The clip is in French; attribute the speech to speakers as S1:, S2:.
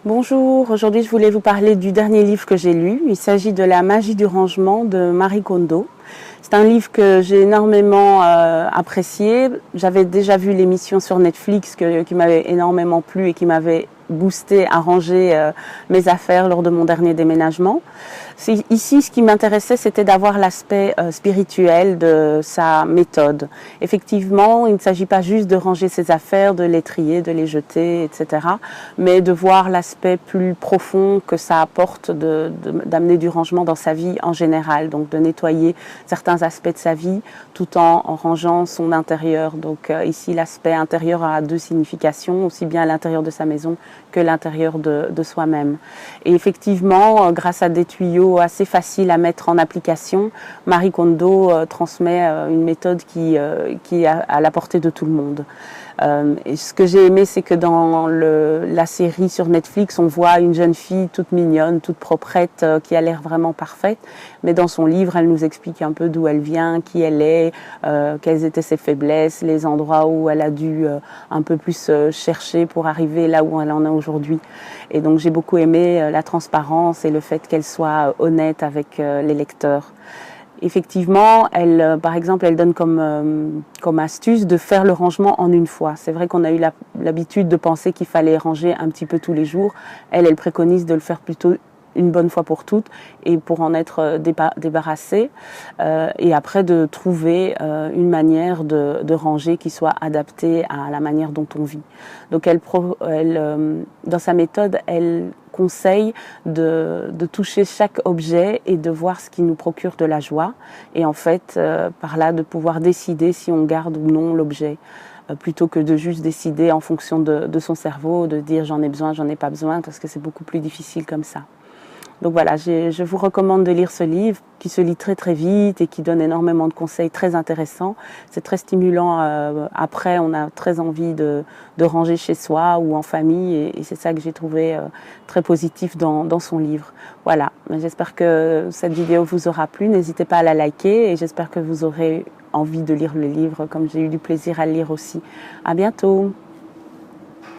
S1: Bonjour, aujourd'hui je voulais vous parler du dernier livre que j'ai lu. Il s'agit de La magie du rangement de Marie Kondo. C'est un livre que j'ai énormément apprécié. J'avais déjà vu l'émission sur Netflix qui m'avait énormément plu et qui m'avait boosté à ranger mes affaires lors de mon dernier déménagement. Ici, ce qui m'intéressait, c'était d'avoir l'aspect spirituel de sa méthode. Effectivement, il ne s'agit pas juste de ranger ses affaires, de les trier, de les jeter, etc., mais de voir l'aspect plus profond que ça apporte d'amener du rangement dans sa vie en général, donc de nettoyer certains aspects de sa vie tout en rangeant son intérieur. Donc ici, l'aspect intérieur a deux significations, aussi bien à l'intérieur de sa maison que l'intérieur de soi-même. Et effectivement, grâce à des tuyaux assez faciles à mettre en application, Marie Kondo transmet une méthode qui est à la portée de tout le monde. Et ce que j'ai aimé, c'est que dans la série sur Netflix, on voit une jeune fille toute mignonne, toute proprette, qui a l'air vraiment parfaite. Mais dans son livre, elle nous explique un peu d'où elle vient, qui elle est, quelles étaient ses faiblesses, les endroits où elle a dû un peu plus chercher pour arriver là où elle en est aujourd'hui. Et donc j'ai beaucoup aimé la transparence et le fait qu'elle soit honnête avec les lecteurs. Effectivement, par exemple, elle donne comme astuce de faire le rangement en une fois. C'est vrai qu'on a eu l'habitude de penser qu'il fallait ranger un petit peu tous les jours. Elle préconise de le faire plutôt une bonne fois pour toutes et pour en être débarrassé et après de trouver une manière de ranger qui soit adaptée à la manière dont on vit. Donc dans sa méthode, elle conseille de toucher chaque objet et de voir ce qui nous procure de la joie et en fait par là de pouvoir décider si on garde ou non l'objet plutôt que de juste décider en fonction de son cerveau, de dire j'en ai besoin, j'en ai pas besoin, parce que c'est beaucoup plus difficile comme ça. Donc voilà, je vous recommande de lire ce livre qui se lit très très vite et qui donne énormément de conseils très intéressants. C'est très stimulant. Après, on a très envie de ranger chez soi ou en famille et c'est ça que j'ai trouvé très positif dans son livre. Voilà, j'espère que cette vidéo vous aura plu. N'hésitez pas à la liker et j'espère que vous aurez envie de lire le livre comme j'ai eu du plaisir à le lire aussi. À bientôt.